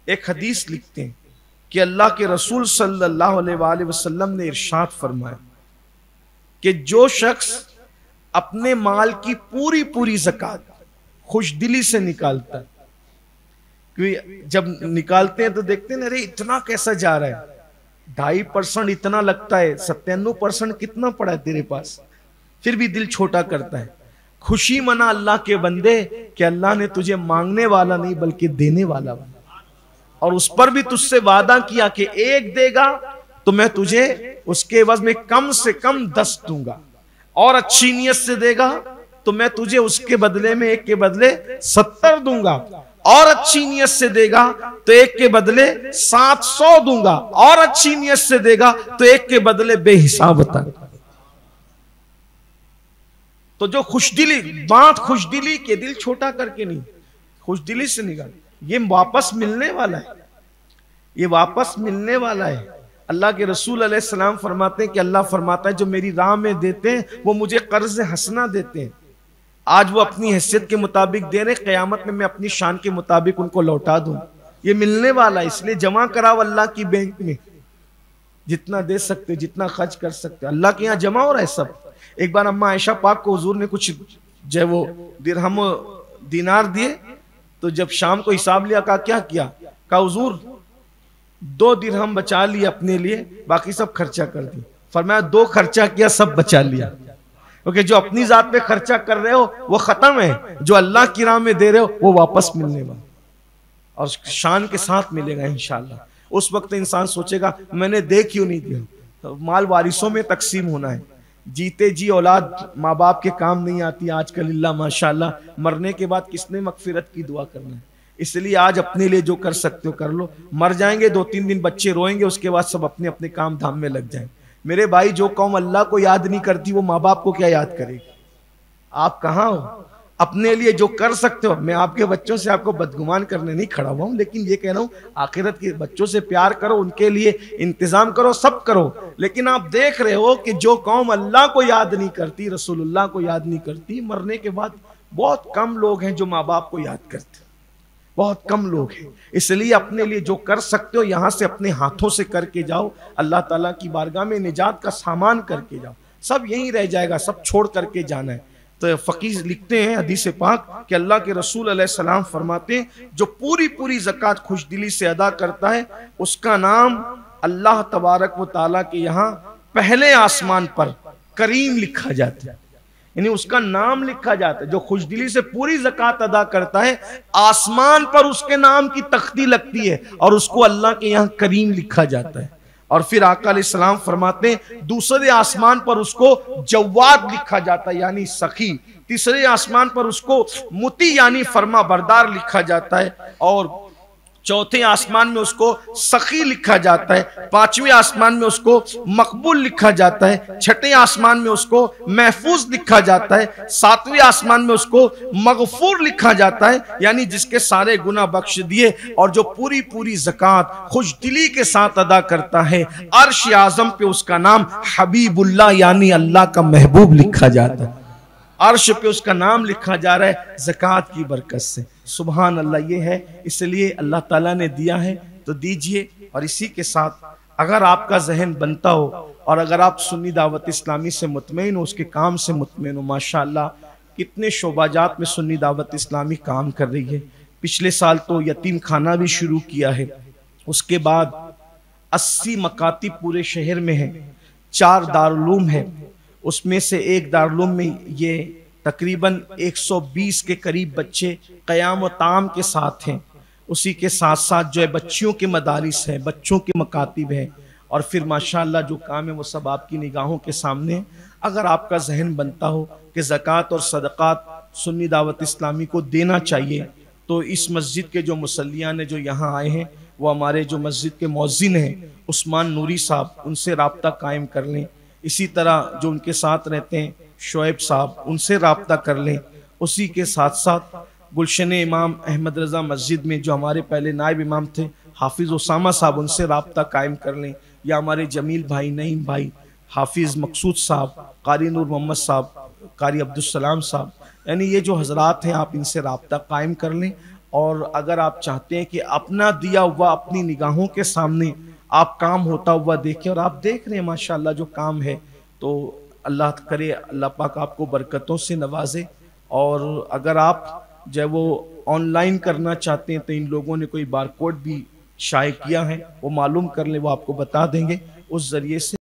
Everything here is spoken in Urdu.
ایک حدیث لکھتے ہیں کہ اللہ کے رسول صلی اللہ علیہ وآلہ وسلم نے ارشاد فرمایا کہ جو شخص اپنے مال کی پوری زکوٰۃ خوش دلی سے نکالتا ہے، کیونکہ جب نکالتے ہیں تو دیکھتے ہیں ارے اتنا کیسا جا رہا ہے، 2.5% اتنا لگتا ہے، 97% کتنا پڑا ہے تیرے پاس، پھر بھی دل چھوٹا کرتا ہے۔ خوشی منا اللہ کے بندے کہ اللہ نے تجھے مانگنے والا نہیں بلکہ دینے والا بنا، اور اس پر بھی تجھ سے وعدہ کیا کہ 1 دے گا تو میں تجھے اس کے عوض میں کم سے کم 10 دوں گا، اور اچھی نیت سے دے گا تو میں تجھے اس کے بدلے میں 1 کے بدلے 70 دوں گا، اور اچھی نیت سے دے گا تو 1 کے بدلے 700 دوں گا، اور اچھی نیت سے دے گا تو 1 کے بدلے بے حساب عطا۔ تو جو خوش دلی بات، خوش دلی کے دل چھوٹا کر کے نہیں، خوش دلی سے نکال، یہ واپس ملنے والا ہے، یہ واپس ملنے والا ہے۔ اللہ کے رسول علیہ السلام فرماتے ہیں کہ اللہ فرماتا ہے جو میری راہ میں دیتے ہیں وہ مجھے قرض حسنہ دیتے ہیں، آج وہ اپنی حیثیت کے مطابق دے رہے، قیامت میں اپنی شان کے مطابق ان کو لوٹا دوں، یہ ملنے والا ہے۔ اس لیے جمع کراؤ اللہ کی بینک میں، جتنا دے سکتے، جتنا خرچ کر سکتے، اللہ کے یہاں جمع ہو رہا ہے سب۔ ایک بار اما عائشہ پاک کو حضور نے کچھ جو ہے وہ درہم دینار دیے، تو جب شام کو حساب لیا کہا کیا حضور 2 درہم بچا لیے اپنے لیے، باقی سب خرچہ کر دی۔ فرمایا 2 خرچہ کیا، سب بچا لیا، کیونکہ جو اپنی ذات پہ خرچہ کر رہے ہو وہ ختم ہے، جو اللہ کی راہ میں دے رہے ہو وہ واپس ملنے والا، اور شان کے ساتھ ملے گا انشاءاللہ۔ اس وقت انسان سوچے گا میں نے دے کیوں نہیں دیا، مال وارثوں میں تقسیم ہونا ہے، جیتے جی اولاد ماں باپ کے کام نہیں آتی آج کل، اللہ ماشاءاللہ، مرنے کے بعد کس نے مغفرت کی دعا کرنا ہے؟ اس لیے آج اپنے لیے جو کر سکتے ہو کر لو، مر جائیں گے 2-3 دن بچے روئیں گے، اس کے بعد سب اپنے اپنے کام دھام میں لگ جائیں۔ میرے بھائی، جو قوم اللہ کو یاد نہیں کرتی وہ ماں باپ کو کیا یاد کرے گی؟ آپ کہاں ہو؟ اپنے لیے جو کر سکتے ہو، میں آپ کے بچوں سے آپ کو بدگمان کرنے نہیں کھڑا ہوا ہوں، لیکن یہ کہہ رہا ہوں آخرت کے بچوں سے پیار کرو، ان کے لیے انتظام کرو، سب کرو۔ لیکن آپ دیکھ رہے ہو کہ جو قوم اللہ کو یاد نہیں کرتی، رسول اللہ کو یاد نہیں کرتی، مرنے کے بعد بہت کم لوگ ہیں جو ماں باپ کو یاد کرتے، بہت کم لوگ ہیں۔ اس لیے اپنے لیے جو کر سکتے ہو یہاں سے اپنے ہاتھوں سے کر کے جاؤ، اللہ تعالیٰ کی بارگاہ میں نجات کا سامان کر کے جاؤ، سب یہیں رہ جائے گا، سب چھوڑ کر کے جانا ہے۔ تو فقیر لکھتے ہیں حدیث پاک کہ اللہ کے رسول علیہ السلام فرماتے ہیں جو پوری زکوٰۃ خوش دلی سے ادا کرتا ہے اس کا نام اللہ تبارک و تعالیٰ کے یہاں پہلے آسمان پر کریم لکھا جاتا ہے، یعنی اس کا نام لکھا جاتا ہے۔ جو خوش دلی سے پوری زکوٰۃ ادا کرتا ہے آسمان پر اس کے نام کی تختی لگتی ہے اور اس کو اللہ کے یہاں کریم لکھا جاتا ہے۔ اور پھر آقا علیہ السلام فرماتے ہیں دوسرے آسمان پر اس کو جواد لکھا جاتا ہے یعنی سخی، تیسرے آسمان پر اس کو مطیع یعنی فرما بردار لکھا جاتا ہے، اور چوتھے آسمان میں اس کو سخی لکھا جاتا ہے، پانچویں آسمان میں اس کو مقبول لکھا جاتا ہے، چھٹے آسمان میں اس کو محفوظ لکھا جاتا ہے، ساتویں آسمان میں اس کو مغفور لکھا جاتا ہے یعنی جس کے سارے گناہ بخش دیے، اور جو پوری زکوٰۃ خوش دلی کے ساتھ ادا کرتا ہے عرش اعظم پہ اس کا نام حبیب اللہ یعنی اللہ کا محبوب لکھا جاتا ہے، عرش پہ اس کا نام لکھا جا رہا ہے زکوٰۃ کی برکت سے۔ سبحان اللہ، یہ ہے، اس لیے اللہ تعالیٰ نے دیا ہے تو دیجئے۔ اور اسی کے ساتھ اگر آپ کا ذہن بنتا ہو اور اگر آپ سنی دعوت اسلامی سے مطمئن ہو، اس کے کام سے مطمئن ہو، ماشاءاللہ کتنے شعبہ جات میں سنی دعوت اسلامی کام کر رہی ہے۔ پچھلے سال تو یتیم خانہ بھی شروع کیا ہے، اس کے بعد 80 مکاتب پورے شہر میں ہیں، 4 دارالعلوم ہے، اس میں سے ایک دارالعلوم میں یہ تقریباً 120 کے قریب بچے قیام و طعام کے ساتھ ہیں، اسی کے ساتھ ساتھ جو ہے بچیوں کے مدارس ہیں، بچوں کے مکاتب ہیں، اور پھر ماشاءاللہ جو کام ہے وہ سب آپ کی نگاہوں کے سامنے۔ اگر آپ کا ذہن بنتا ہو کہ زکوٰۃ اور صدقات سنی دعوت اسلامی کو دینا چاہیے تو اس مسجد کے جو مصلیان ہیں جو یہاں آئے ہیں وہ ہمارے جو مسجد کے مؤذن ہیں عثمان نوری صاحب، ان سے رابطہ قائم کر لیں، اسی طرح جو ان کے ساتھ رہتے ہیں شعیب صاحب، ان سے رابطہ کر لیں، اسی کے ساتھ ساتھ گلشن امام احمد رضا مسجد میں جو ہمارے پہلے نائب امام تھے حافظ اسامہ صاحب، ان سے رابطہ قائم کر لیں، یا ہمارے جمیل بھائی، نعیم بھائی، حافظ مقصود صاحب، قاری نور محمد صاحب، قاری عبدالسلام صاحب، یعنی یہ جو حضرات ہیں آپ ان سے رابطہ قائم کر لیں۔ اور اگر آپ چاہتے ہیں کہ اپنا دیا ہوا اپنی نگاہوں کے سامنے آپ کام ہوتا ہوا دیکھیں، اور آپ دیکھ رہے ہیں ماشاءاللہ جو کام ہے، تو اللہ کرے اللہ پاک آپ کو برکتوں سے نوازے. اور اگر آپ جو ہے وہ آن لائن کرنا چاہتے ہیں تو ان لوگوں نے کوئی بارکوڈ بھی شائع کیا ہے، وہ معلوم کر لیں، وہ آپ کو بتا دیں گے، اس ذریعے سے